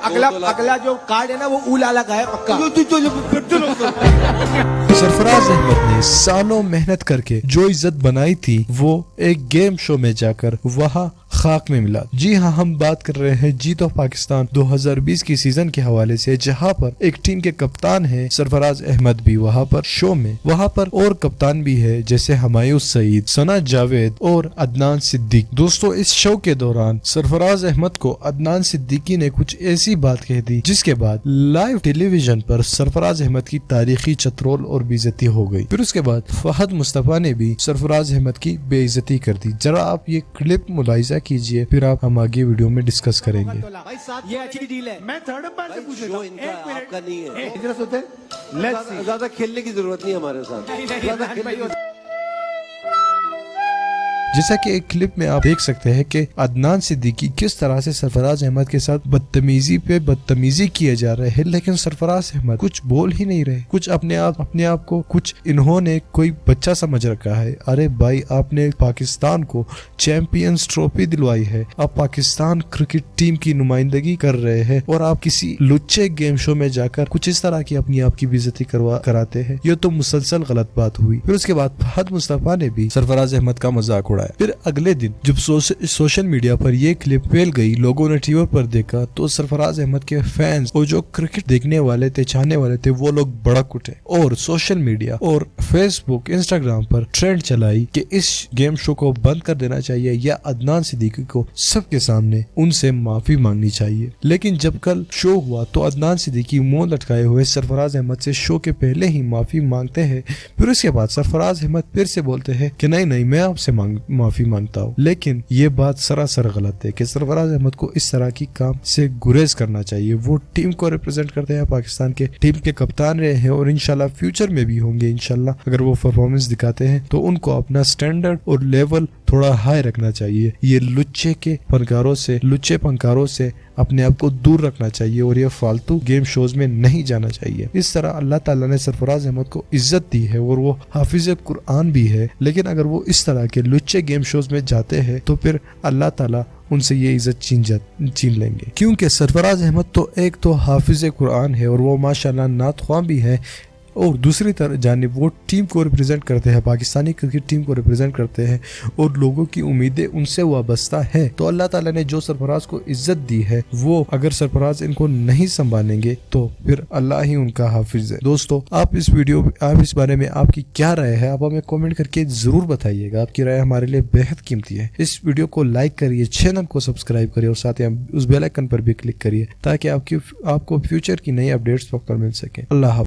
अगला जो कार्ड है ना वो उलाला का है पक्का। सरफराज अहमद ने सालों मेहनत करके जो इज्जत बनाई थी वो एक गेम शो में जाकर वहाँ खाक में मिला। जी हाँ, हम बात कर रहे हैं जीत ऑफ पाकिस्तान 2020 की सीजन के हवाले से, जहाँ पर एक टीम के कप्तान है सरफराज अहमद भी वहाँ पर शो में, वहाँ पर और कप्तान भी है जैसे हुमायूं सईद, सना जावेद और अदनान सिद्दीकी। दोस्तों, इस शो के दौरान सरफराज अहमद को अदनान सिद्दीकी ने कुछ ऐसी बात कह दी जिसके बाद लाइव टेलीविजन पर सरफराज अहमद की तारीखी चतरोल और बेइज्जती हो गई। फिर उसके बाद फहद मुस्तफा ने भी सरफराज अहमद की बेइज्जती कर दी। जरा आप ये क्लिप मुलाहिजा कीजिए, फिर आप हम आगे वीडियो में डिस्कस करेंगे। ये अच्छी डील है। मैं थर्ड अंपायर से पूछ रहा हूं, एक मिनट आपका नहीं है। इंटरेस्ट होते हैं, लेट्स सी। ज्यादा खेलने की जरूरत नहीं हमारे साथ। जैसा कि एक क्लिप में आप देख सकते हैं कि अदनान सिद्दीकी किस तरह से सरफराज अहमद के साथ बदतमीजी पे बदतमीजी किए जा रहे हैं, लेकिन सरफराज अहमद कुछ बोल ही नहीं रहे। कुछ अपने आप को कुछ इन्होंने कोई बच्चा समझ रखा है। अरे भाई, आपने पाकिस्तान को चैंपियंस ट्रॉफी दिलवाई है, आप पाकिस्तान क्रिकेट टीम की नुमाइंदगी कर रहे हैं और आप किसी लुच्चे गेम शो में जाकर कुछ इस तरह की अपनी आप की बेइज्जती कराते हैं। ये तो मुसलसल गलत बात हुई। फिर उसके बाद फहद मुस्तफा ने भी सरफराज अहमद का मजाक उड़ाया। फिर अगले दिन जब सोशल मीडिया पर ये क्लिप फैल गई, लोगों ने टीवी पर देखा तो सरफराज अहमद के फैंस और जो क्रिकेट देखने वाले थे, चाहने वाले थे, वो लोग भड़क उठे और सोशल मीडिया और फेसबुक, इंस्टाग्राम पर ट्रेंड चलाई कि इस गेम शो को बंद कर देना चाहिए या अदनान सिद्दीकी को सबके सामने उनसे माफी मांगनी चाहिए। लेकिन जब कल शो हुआ तो अदनान सिद्दीकी मुंह लटकाए हुए सरफराज अहमद से शो के पहले ही माफी मांगते हैं। फिर उसके बाद सरफराज अहमद फिर से बोलते हैं कि नहीं मैं आपसे माफी मांगता हूँ। लेकिन ये बात सरासर गलत है कि सरफराज अहमद को इस तरह की काम से गुरेज करना चाहिए। वो टीम को रिप्रेजेंट करते हैं, पाकिस्तान के टीम के कप्तान रहे हैं और इंशाल्लाह फ्यूचर में भी होंगे। इंशाल्लाह अगर वो परफॉर्मेंस दिखाते हैं तो उनको अपना स्टैंडर्ड और लेवल थोड़ा हाई रखना चाहिए। ये लुच्चे पंकारों से अपने आप को दूर रखना चाहिए और ये फालतू गेम शोज में नहीं जाना चाहिए। इस तरह अल्लाह ताला ने सरफराज अहमद को इज्जत दी है और वो हाफिज कुरान भी है, लेकिन अगर वो इस तरह के लुच्चे गेम शोज में जाते हैं तो फिर अल्लाह ताला उनसे ये इज्जत छीन लेंगे। क्योंकि सरफराज अहमद तो एक तो हाफिज कुरान है और वो माशाल्लाह नात ख्वां भी है, और दूसरी तरफ जानिब वो टीम को रिप्रेजेंट करते हैं, पाकिस्तानी क्रिकेट टीम को रिप्रेजेंट करते हैं और लोगों की उम्मीदें उनसे वाबस्ता है। तो अल्लाह ताला ने जो सरफराज को इज्जत दी है, वो अगर सरफराज इनको नहीं संभालेंगे तो फिर अल्लाह ही उनका हाफिज है। दोस्तों, आप इस बारे में आपकी क्या राय है, आप हमें कमेंट करके जरूर बताइएगा। आपकी राय हमारे लिए बेहद कीमती है। इस वीडियो को लाइक करिए, चैनल को सब्सक्राइब करिए और साथ ही उस बेल आइकन पर भी क्लिक करिए ताकि आपको फ्यूचर की नई अपडेट्स वक्त पर मिल सके। अल्लाह।